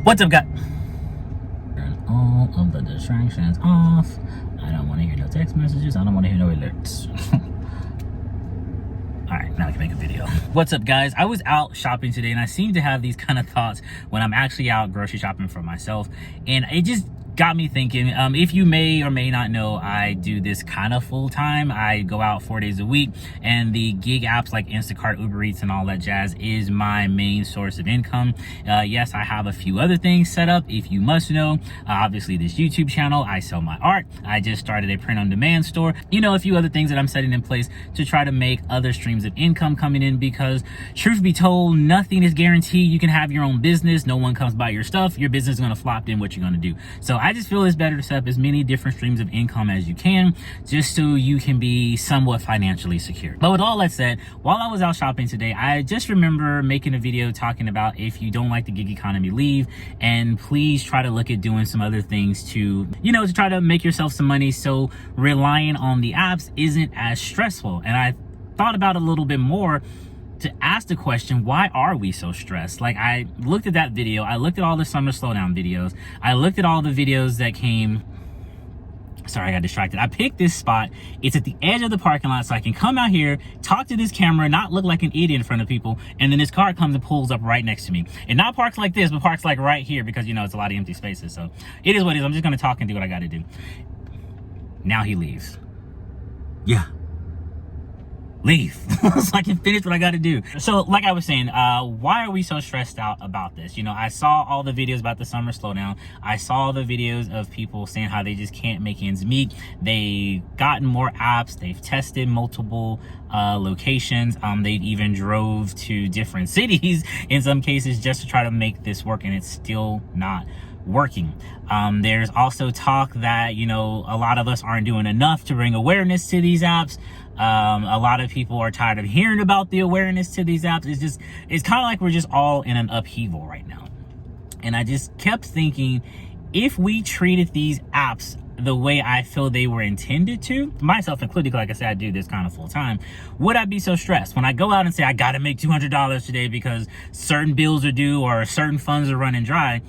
What's up, guys? Turn all of the distractions off. I don't want to hear no text messages. I don't want to hear no alerts. All right, now I can make a video. What's up, guys? I was out shopping today and I seem to have these kind of thoughts when I'm actually out grocery shopping for myself. And it just got me thinking, if you may or may not know, I do this kind of full time. I go out 4 days a week, and the gig apps like Instacart, Uber Eats, and all that jazz is my main source of income. Yes, I have a few other things set up, if you must know. Obviously, this YouTube channel, I sell my art. I just started a print-on-demand store. You know, a few other things that I'm setting in place to try to make other streams of income coming in, because truth be told, nothing is guaranteed. You can have your own business. No one comes by your stuff. Your business is going to flop in what you're going to do. So I just feel it's better to set up as many different streams of income as you can, just so you can be somewhat financially secure. But with all that said, while I was out shopping today, I just remember making a video talking about, if you don't like the gig economy, leave, and please try to look at doing some other things to, you know, to try to make yourself some money, so relying on the apps isn't as stressful. And I thought about it a little bit more to ask the question, why are we so stressed? Like, I looked at that video, I looked at all the summer slowdown videos, I looked at all the videos that came. Sorry, I got distracted. I picked this spot. It's at the edge of the parking lot, so I can come out here, talk to this camera, not look like an idiot in front of people, and then this car comes and pulls up right next to me. And not parks like this, but parks like right here, because, you know, it's a lot of empty spaces. So it is what it is. I'm just gonna talk and do what I gotta do. Now he leaves. Yeah. Leave so I can finish what I got to do. So like I was saying, why are we so stressed out about this? You know, I saw all the videos about the summer slowdown. I saw the videos of people saying how they just can't make ends meet. They've gotten more apps. They've tested multiple locations. They've even drove to different cities in some cases just to try to make this work, and it's still not working. There's also talk that, you know, a lot of us aren't doing enough to bring awareness to these apps. A lot of people are tired of hearing about the awareness to these apps. It's kind of like we're just all in an upheaval right now. And I just kept thinking, if we treated these apps the way I feel they were intended to, myself included, like I said, I do this kind of full time, would I be so stressed when I go out and say I gotta make $200 today because certain bills are due or certain funds are running dry?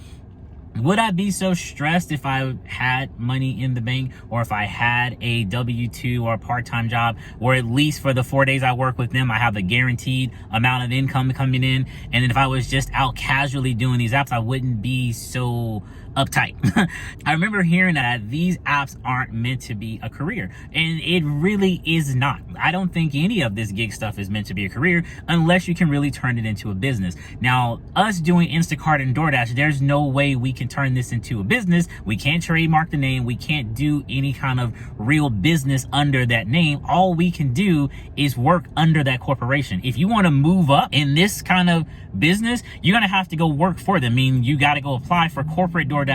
Would I be so stressed if I had money in the bank, or if I had a W-2 or a part-time job, or at least for the 4 days I work with them, I have a guaranteed amount of income coming in? And then if I was just out casually doing these apps, I wouldn't be so uptight. I remember hearing that these apps aren't meant to be a career, and it really is not. I don't think any of this gig stuff is meant to be a career unless you can really turn it into a business. Now, us doing Instacart and DoorDash, there's no way we can turn this into a business. We can't trademark the name. We can't do any kind of real business under that name. All we can do is work under that corporation. If you want to move up in this kind of business, you're going to have to go work for them. I mean, you got to go apply for corporate DoorDash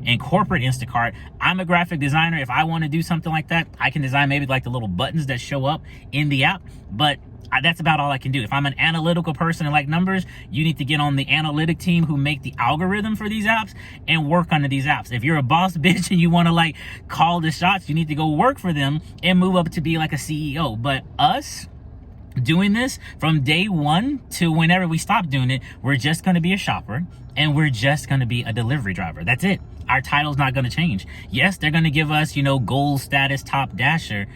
and corporate Instacart. I'm a graphic designer. If I want to do something like that, I can design maybe like the little buttons that show up in the app, but that's about all I can do. If I'm an analytical person and like numbers, you need to get on the analytic team who make the algorithm for these apps and work under these apps. If you're a boss bitch and you want to like call the shots, you need to go work for them and move up to be like a CEO. But us doing this from day one to whenever we stop doing it, we're just going to be a shopper and we're just going to be a delivery driver. That's it. Our title's not going to change. Yes, they're going to give us, you know, gold status top dasher.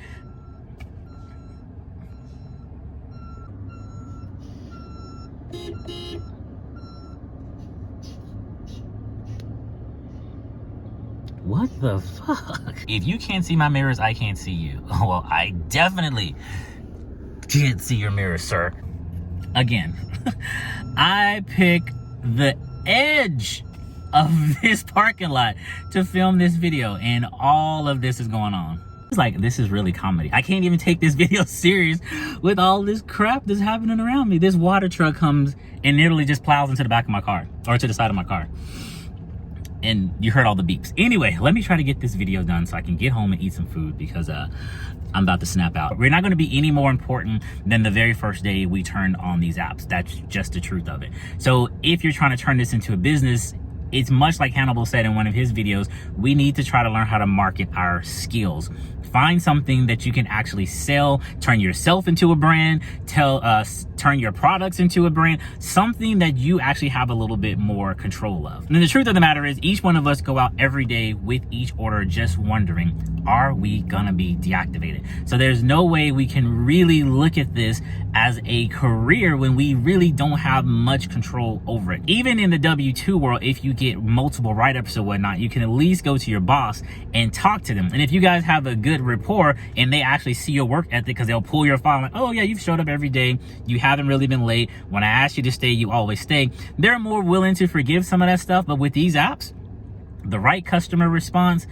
What the fuck? If you can't see my mirrors, I can't see you. Well, I definitely can't see your mirrors, sir. Again, I pick the edge of this parking lot to film this video, and all of this is going on. It's like, this is really comedy. I can't even take this video serious with all this crap that's happening around me. This water truck comes and literally just plows into the back of my car, or to the side of my car. And you heard all the beeps. Anyway, let me try to get this video done so I can get home and eat some food, because I'm about to snap out. We're not going to be any more important than the very first day we turned on these apps. That's just the truth of it. So if you're trying to turn this into a business, it's much like Hannibal said in one of his videos, we need to try to learn how to market our skills. Find something that you can actually sell, turn yourself into a brand, turn your products into a brand, something that you actually have a little bit more control of. And the truth of the matter is, each one of us go out every day with each order just wondering, are we gonna be deactivated? So there's no way we can really look at this as a career when we really don't have much control over it. Even in the W-2 world, if you get multiple write-ups or whatnot, you can at least go to your boss and talk to them. And if you guys have a good rapport and they actually see your work ethic, because they'll pull your file like, oh yeah, you've showed up every day, you haven't really been late, when I asked you to stay, you always stay, they're more willing to forgive some of that stuff. But with these apps, the right customer response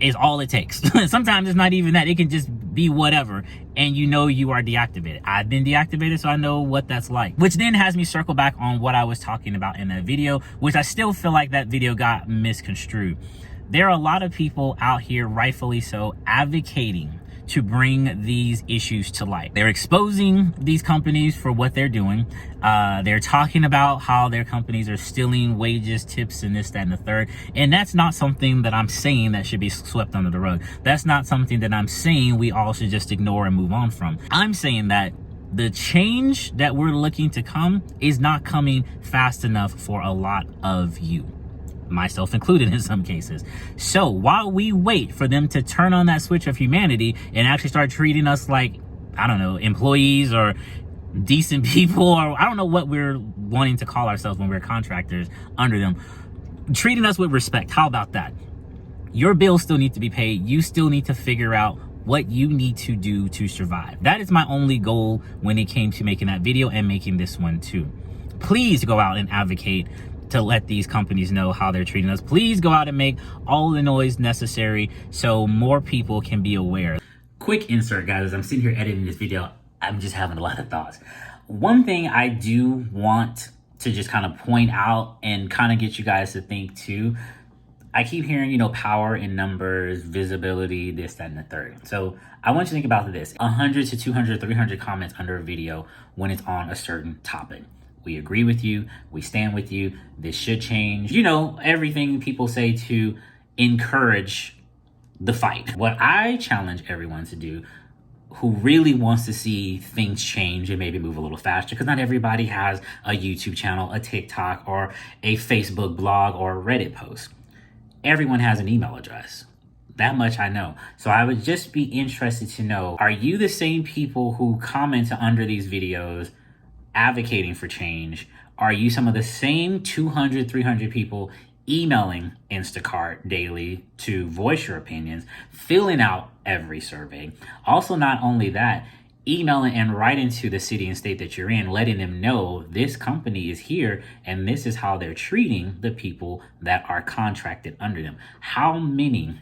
is all it takes. Sometimes it's not even that, it can just be whatever, and you know you are deactivated. I've been deactivated, so I know what that's like. Which then has me circle back on what I was talking about in that video, which I still feel like that video got misconstrued. There are a lot of people out here, rightfully so, advocating to bring these issues to light. They're exposing these companies for what they're doing. They're talking about how their companies are stealing wages, tips, and this, that, and the third. And that's not something that I'm saying that should be swept under the rug. That's not something that I'm saying we all should just ignore and move on from. I'm saying that the change that we're looking to come is not coming fast enough for a lot of you, myself included in some cases. So while we wait for them to turn on that switch of humanity and actually start treating us like, I don't know, employees or decent people, or I don't know what we're wanting to call ourselves when we're contractors under them, treating us with respect, how about that? Your bills still need to be paid. You still need to figure out what you need to do to survive. That is my only goal when it came to making that video and making this one too. Please go out and advocate to let these companies know how they're treating us. Please go out and make all the noise necessary so more people can be aware. Quick insert, guys. As I'm sitting here editing this video, I'm just having a lot of thoughts. One thing I do want to just kind of point out and kind of get you guys to think too, I keep hearing, you know, power in numbers, visibility, this, that, and the third. So I want you to think about this. 100 to 200, 300 comments under a video when it's on a certain topic. We agree with you. We stand with you. This should change. You know, everything people say to encourage the fight. What I challenge everyone to do who really wants to see things change and maybe move a little faster, because not everybody has a YouTube channel, a TikTok, or a Facebook blog or a Reddit post. Everyone has an email address. That much I know. So I would just be interested to know, are you the same people who comment under these videos advocating for change? Are you some of the same 200, 300 people emailing Instacart daily to voice your opinions, filling out every survey? Also, not only that, emailing and writing to the city and state that you're in, letting them know this company is here and this is how they're treating the people that are contracted under them. How many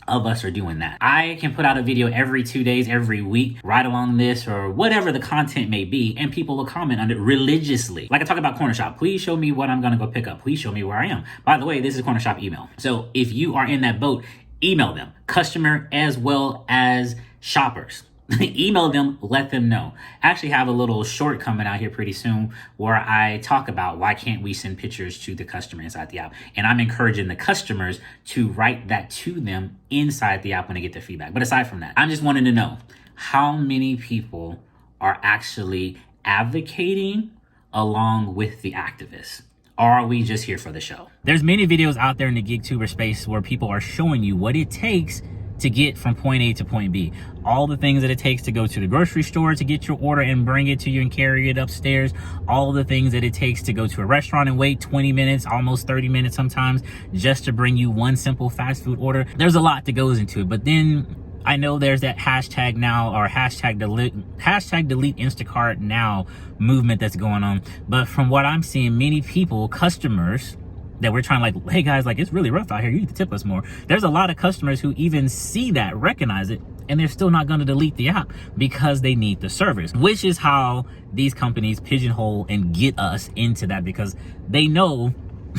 of us are doing that? I can put out a video every 2 days, every week, right along this or whatever the content may be, and people will comment on it religiously. Like I talk about Corner Shop, please show me what I'm gonna go pick up. Please show me where I am. By the way, this is Corner Shop email. So if you are in that boat, email them, customer as well as shoppers. Email them, let them know. I actually have a little short coming out here pretty soon where I talk about why can't we send pictures to the customer inside the app. And I'm encouraging the customers to write that to them inside the app when they get their feedback. But aside from that, I'm just wanting to know how many people are actually advocating along with the activists. Or are we just here for the show? There's many videos out there in the GigTuber space where people are showing you what it takes to get from point A to point B. All the things that it takes to go to the grocery store to get your order and bring it to you and carry it upstairs. All the things that it takes to go to a restaurant and wait 20 minutes, almost 30 minutes sometimes, just to bring you one simple fast food order. There's a lot that goes into it. But then I know there's that hashtag now, or hashtag delete Instacart now movement that's going on. But from what I'm seeing, many people, customers, that we're trying to like, hey guys, like it's really rough out here, you need to tip us more. There's a lot of customers who even see that, recognize it, and they're still not going to delete the app because they need the service, which is how these companies pigeonhole and get us into that, because they know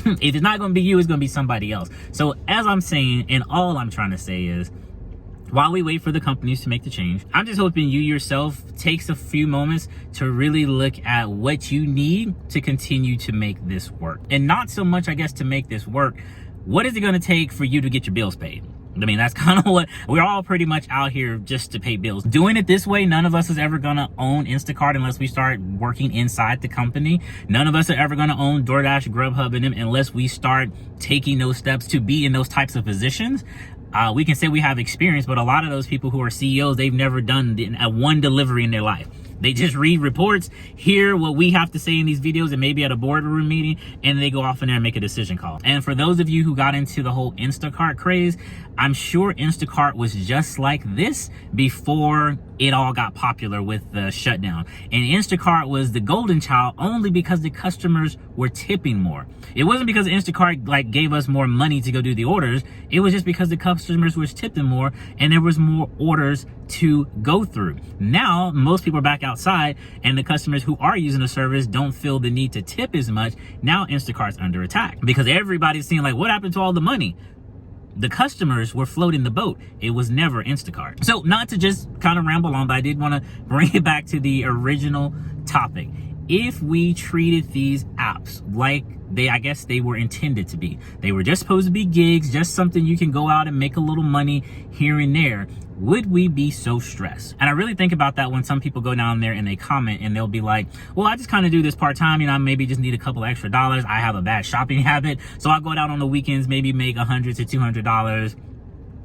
if it's not going to be you, it's going to be somebody else. So as I'm saying, and all I'm trying to say is, while we wait for the companies to make the change, I'm just hoping you yourself takes a few moments to really look at what you need to continue to make this work. And not so much, I guess, to make this work, what is it going to take for you to get your bills paid? I mean, that's kind of what we're all pretty much out here just to pay bills. Doing it this way, none of us is ever going to own Instacart unless we start working inside the company. None of us are ever going to own DoorDash, Grubhub, and them unless we start taking those steps to be in those types of positions. We can say we have experience, but a lot of those people who are CEOs, they've never done one delivery in their life. They just read reports, hear what we have to say in these videos, and maybe at a boardroom meeting, and they go off in there and make a decision call. And for those of you who got into the whole Instacart craze, I'm sure Instacart was just like this before it all got popular with the shutdown. And Instacart was the golden child only because the customers were tipping more. It wasn't because Instacart gave us more money to go do the orders. It was just because the customers were tipping more and there was more orders to go through. Now, most people are back outside and the customers who are using the service don't feel the need to tip as much. Now Instacart's under attack because everybody's seeing what happened to all the money? The customers were floating the boat. It was never Instacart. So not to just kind of ramble on, but I did want to bring it back to the original topic. If we treated these apps like I guess they were intended to be, they were just supposed to be gigs, just something you can go out and make a little money here and there, would we be so stressed? And I really think about that when some people go down there and they comment and they'll be like, well, I just kind of do this part-time, I maybe just need a couple extra dollars. I have a bad shopping habit, so I'll go down on the weekends, maybe make $100 to $200.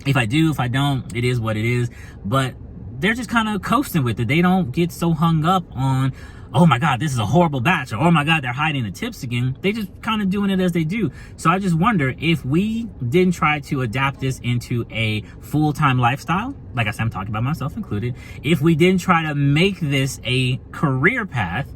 If I do, if I don't, it is what it is. But they're just kind of coasting with it. They don't get so hung up on, oh my God, this is a horrible batch, or oh my God, they're hiding the tips again. They just kind of doing it as they do. So I just wonder if we didn't try to adapt this into a full-time lifestyle, like I said, I'm talking about myself included. If we didn't try to make this a career path,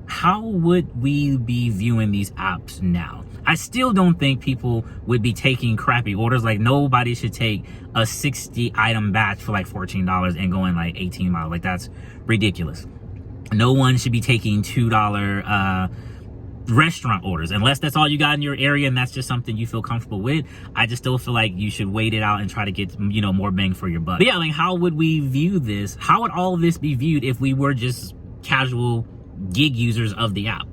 how would we be viewing these apps now? I still don't think people would be taking crappy orders. Nobody should take a 60 item batch for $14 and going 18 miles. That's ridiculous. No one should be taking $2 restaurant orders unless that's all you got in your area and that's just something you feel comfortable with. I just still feel like you should wait it out and try to get more bang for your buck. But yeah, how would we view this? How would all of this be viewed if we were just casual gig users of the app?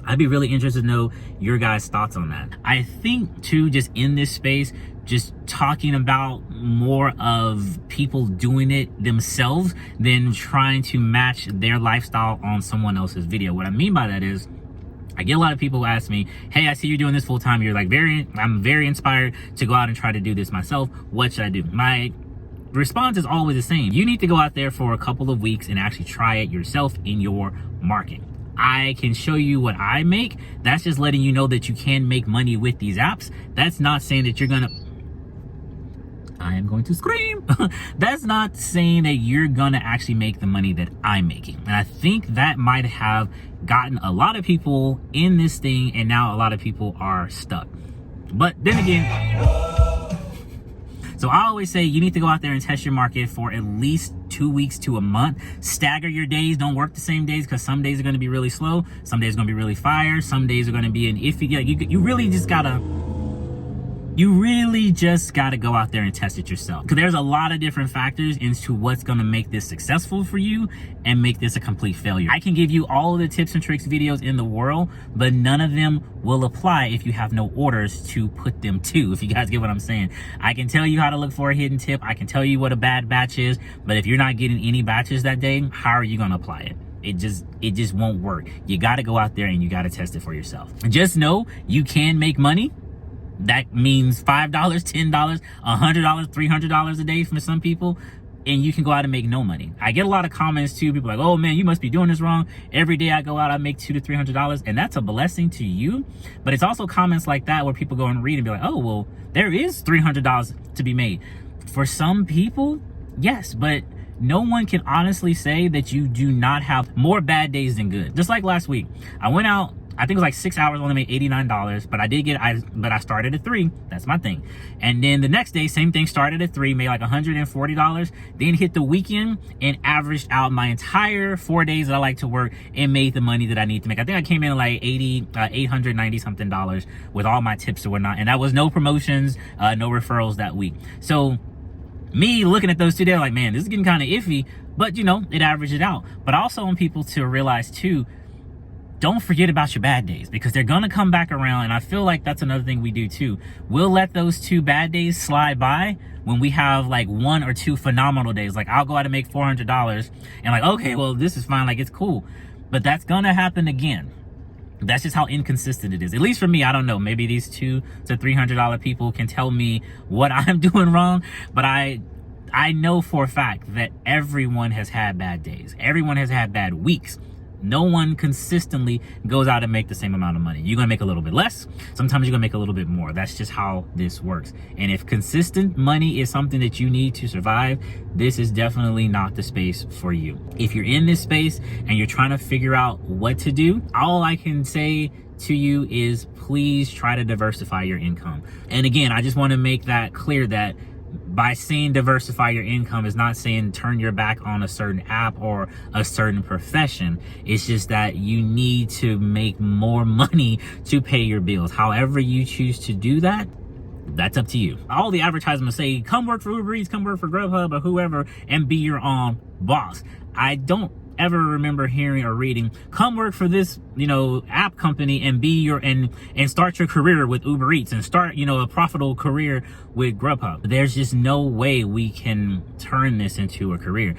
I'd be really interested to know your guys' thoughts on that. I think too, just in this space, just talking about more of people doing it themselves than trying to match their lifestyle on someone else's video. What I mean by that is, I get a lot of people who ask me, hey, I see you're doing this full time. You're I'm very inspired to go out and try to do this myself. What should I do? My response is always the same. You need to go out there for a couple of weeks and actually try it yourself in your market. I can show you what I make. That's just letting you know that you can make money with these apps. That's not saying that I am going to scream. That's not saying that you're gonna actually make the money that I'm making. And I think that might have gotten a lot of people in this thing, and now a lot of people are stuck. But then again, so I always say you need to go out there and test your market for at least 2 weeks to a month. Stagger your days. Don't work the same days, because some days are going to be really slow. Some days are going to be really fire. Some days are going to be an iffy. You really just gotta go out there and test it yourself, because there's a lot of different factors into what's going to make this successful for you and make this a complete failure. I can give you all of the tips and tricks videos in the world, but none of them will apply if you have no orders to put them to, if you guys get what I'm saying. I can tell you how to look for a hidden tip. I can tell you what a bad batch is, but if you're not getting any batches that day, how are you going to apply it? It just won't work. You got to go out there and you got to test it for yourself. Just know you can make money. That means $5, $10, $100, $300 a day for some people, and you can go out and make no money. I get a lot of comments too. People are like, oh man, you must be doing this wrong. Every day I go out, I make $200 to $300, and that's a blessing to you. But it's also comments like that where people go and read and be like, oh, well, there is $300 to be made. For some people, yes, but no one can honestly say that you do not have more bad days than good. Just like last week, I went out, I think it was 6 hours, only made $89, but I started at 3. That's my thing. And then the next day, same thing, started at 3, made $140, then hit the weekend and averaged out my entire 4 days that I like to work and made the money that I need to make. I think I came in $890 something with all my tips or whatnot. And that was no promotions, no referrals that week. So Me looking at those two, they're like, man, this is getting kind of iffy, but you know, it averaged it out. But I also want people to realize too, don't forget about your bad days, because they're gonna come back around. And I feel like that's another thing we do too. We'll let those 2 bad days slide by when we have like 1 or 2 phenomenal days. Like I'll go out and make $400 and like, okay, well, this is fine, like it's cool. But that's gonna happen again. That's just how inconsistent it is. At least for me, I don't know. Maybe these $200 to $300 people can tell me what I'm doing wrong, but I know for a fact that everyone has had bad days. Everyone has had bad weeks. No one consistently goes out and make the same amount of money. You're gonna make a little bit less. Sometimes you're gonna make a little bit more. That's just how this works. And if consistent money is something that you need to survive, this is definitely not the space for you. If you're in this space and you're trying to figure out what to do, all I can say to you is please try to diversify your income. And again, I just want to make that clear that by saying diversify your income is not saying turn your back on a certain app or a certain profession. It's just that you need to make more money to pay your bills. However you choose to do that, that's up to you. All the advertisements say, come work for Uber Eats, come work for Grubhub or whoever and be your own boss. I don't ever remember hearing or reading, come work for this, you know, app company and be your, and start your career with Uber Eats and start, you know, a profitable career with Grubhub. There's just no way we can turn this into a career.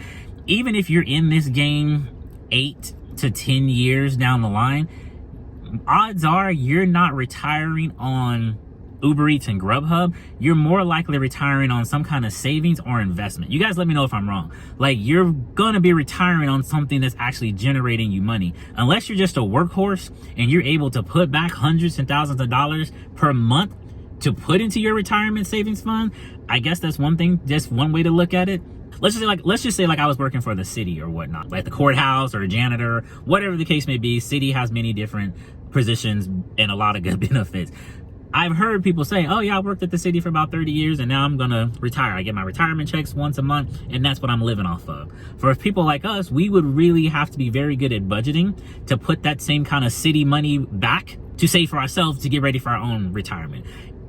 Even if you're in this game 8 to 10 years down the line, odds are you're not retiring on Uber Eats and Grubhub. You're more likely retiring on some kind of savings or investment. You guys let me know if I'm wrong. Like, you're gonna be retiring on something that's actually generating you money. Unless you're just a workhorse and you're able to put back hundreds and thousands of dollars per month to put into your retirement savings fund, I guess that's one thing, just one way to look at it. Let's just say like I was working for the city or whatnot, like the courthouse or a janitor, whatever the case may be. City has many different positions and a lot of good benefits. I've heard people say, oh yeah, I worked at the city for about 30 years and now I'm gonna retire. I get my retirement checks once a month and that's what I'm living off of. For people like us, we would really have to be very good at budgeting to put that same kind of city money back to save for ourselves to get ready for our own retirement.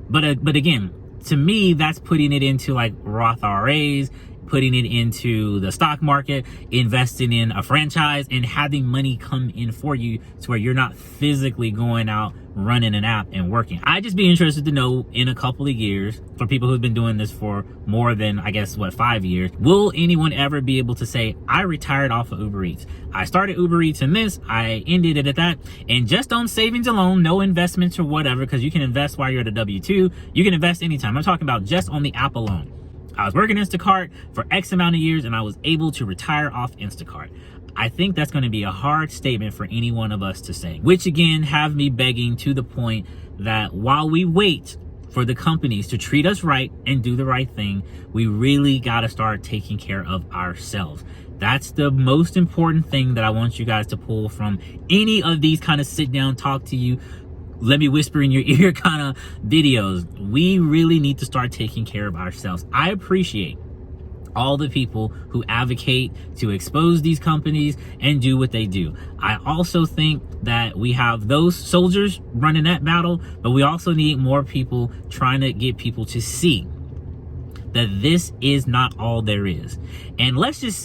But again, to me, that's putting it into like Roth IRAs, putting it into the stock market, investing in a franchise and having money come in for you to where you're not physically going out running an app and working. I'd just be interested to know in a couple of years, for people who've been doing this for more than, I guess, 5 years, will anyone ever be able to say, I retired off of Uber Eats. I started Uber Eats in this, I ended it at that, and just on savings alone, no investments or whatever, because you can invest while you're at a W-2, you can invest anytime. I'm talking about just on the app alone. I was working Instacart for X amount of years and I was able to retire off Instacart. I think that's going to be a hard statement for any one of us to say, which again have me begging to the point that while we wait for the companies to treat us right and do the right thing, we really got to start taking care of ourselves. That's the most important thing that I want you guys to pull from any of these kind of sit down, talk to you, let me whisper in your ear kind of videos. We really need to start taking care of ourselves. I appreciate all the people who advocate to expose these companies and do what they do. I also think that we have those soldiers running that battle, but we also need more people trying to get people to see that this is not all there is. And let's just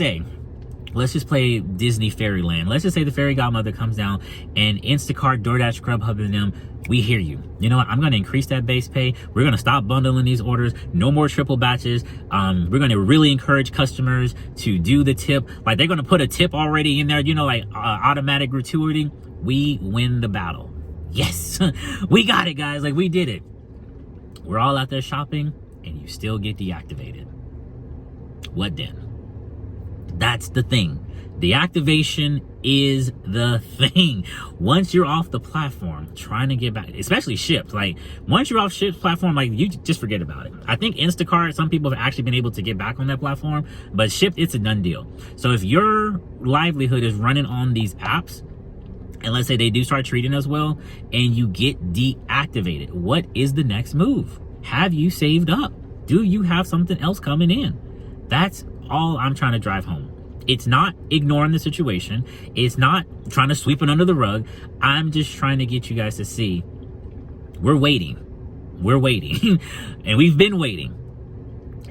play Disney Fairyland. Let's just say the fairy godmother comes down and Instacart, DoorDash, Grubhub, and them, we hear you. You know what? I'm going to increase that base pay. We're going to stop bundling these orders. No more triple batches. We're going to really encourage customers to do the tip. Like, they're going to put a tip already in there, you know, like automatic gratuity. We win the battle. Yes, we got it, guys. Like, we did it. We're all out there shopping and you still get deactivated. What then? That's the thing. Deactivation is the thing. Once you're off the platform, trying to get back, especially Shipt, like once you're off Shipt's platform, like you just forget about it. I think Instacart, some people have actually been able to get back on that platform, but Shipt, it's a done deal. So if your livelihood is running on these apps, and let's say they do start treating us well, and you get deactivated, what is the next move? Have you saved up? Do you have something else coming in? That's all I'm trying to drive home. It's not ignoring the situation. It's not trying to sweep it under the rug. I'm just trying to get you guys to see we're waiting. We're waiting. And we've been waiting.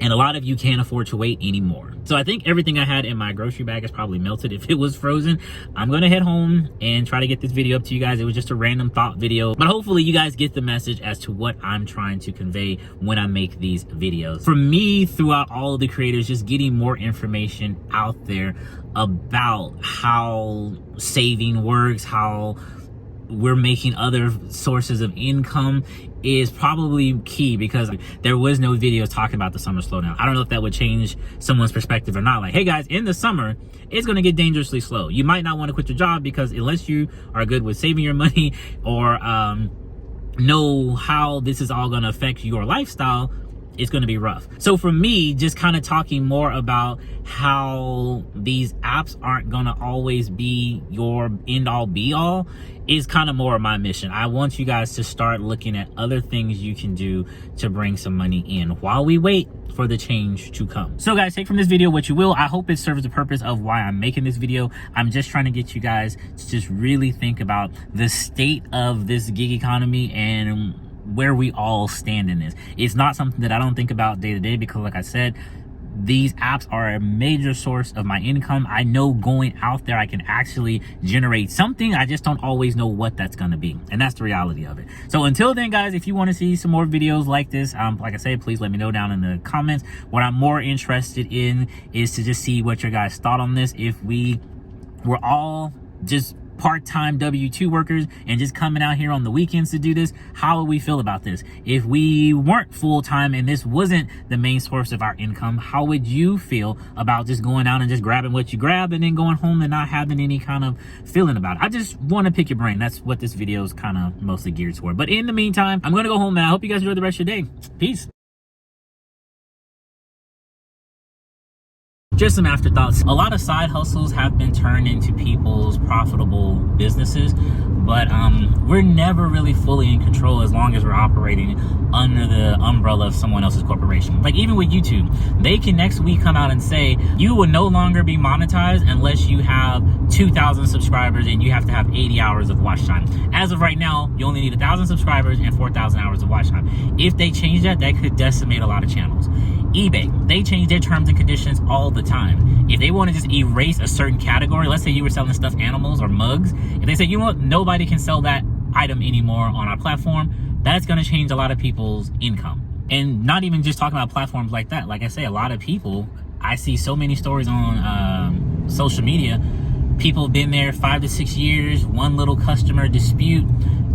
And a lot of you can't afford to wait anymore. So I think everything I had in my grocery bag is probably melted if it was frozen. I'm gonna head home and try to get this video up to you guys. It was just a random thought video, but hopefully you guys get the message as to what I'm trying to convey when I make these videos. For me, throughout all of the creators, just getting more information out there about how saving works, how we're making other sources of income is probably key, because there was no videos talking about the summer slowdown. I don't know if that would change someone's perspective or not. Like, hey guys, in the summer, it's going to get dangerously slow. You might not want to quit your job, because unless you are good with saving your money or know how this is all going to affect your lifestyle, it's going to be rough. So for me, just kind of talking more about how these apps aren't going to always be your end all be all is kind of more of my mission. I want you guys to start looking at other things you can do to bring some money in while we wait for the change to come. So guys, take from this video what you will. I hope it serves the purpose of why I'm making this video. I'm just trying to get you guys to just really think about the state of this gig economy and where we all stand in this. It's not something that I don't think about day to day, because like I said, these apps are a major source of my income. I know going out there I can actually generate something. I just don't always know what that's going to be, and that's the reality of it. So until then guys, if you want to see some more videos like this, like I said, please let me know down in the comments. What I'm more interested in is to just see what your guys thought on this. If we were all just part-time W-2 workers and just coming out here on the weekends to do this, how would we feel about this? If we weren't full-time and this wasn't the main source of our income, how would you feel about just going out and just grabbing what you grab and then going home and not having any kind of feeling about it? I just want to pick your brain. That's what this video is kind of mostly geared toward. But in the meantime, I'm going to go home, and I hope you guys enjoy the rest of your day. Peace. Just some afterthoughts. A lot of side hustles have been turned into people's profitable businesses, but we're never really fully in control as long as we're operating under the umbrella of someone else's corporation. Like even with YouTube, they can next week come out and say you will no longer be monetized unless you have 2,000 subscribers and you have to have 80 hours of watch time. As of right now, you only need 1,000 subscribers and 4,000 hours of watch time. If they change that, that could decimate a lot of channels. eBay, they change their terms and conditions all the time. If they want to just erase a certain category, let's say you were selling stuffed animals or mugs, if they say, you know what, nobody can sell that item anymore on our platform, that's going to change a lot of people's income. And not even just talking about platforms like that. Like I say, a lot of people, I see so many stories on social media, people have been there 5 to 6 years, one little customer dispute,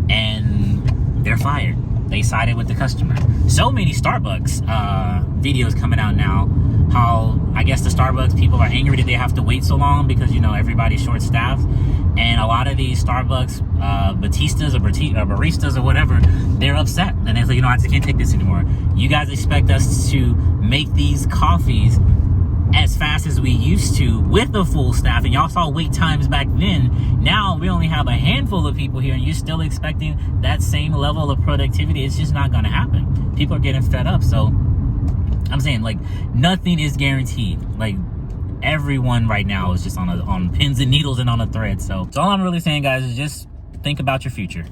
and they're fired. They sided with the customer. So many Starbucks videos coming out now, how I guess the Starbucks people are angry that they have to wait so long because, you know, everybody's short-staffed. And a lot of these Starbucks baristas or whatever, they're upset. And they're like, you know, I just can't take this anymore. You guys expect us to make these coffees as fast as we used to with the full staff, and y'all saw wait times back then. Now we only have a handful of people here, and you're still expecting that same level of productivity. It's just not going to happen. People are getting fed up. So I'm saying, like, nothing is guaranteed. Like, everyone right now is just on pins and needles and on a thread. So all I'm really saying, guys, is just think about your future.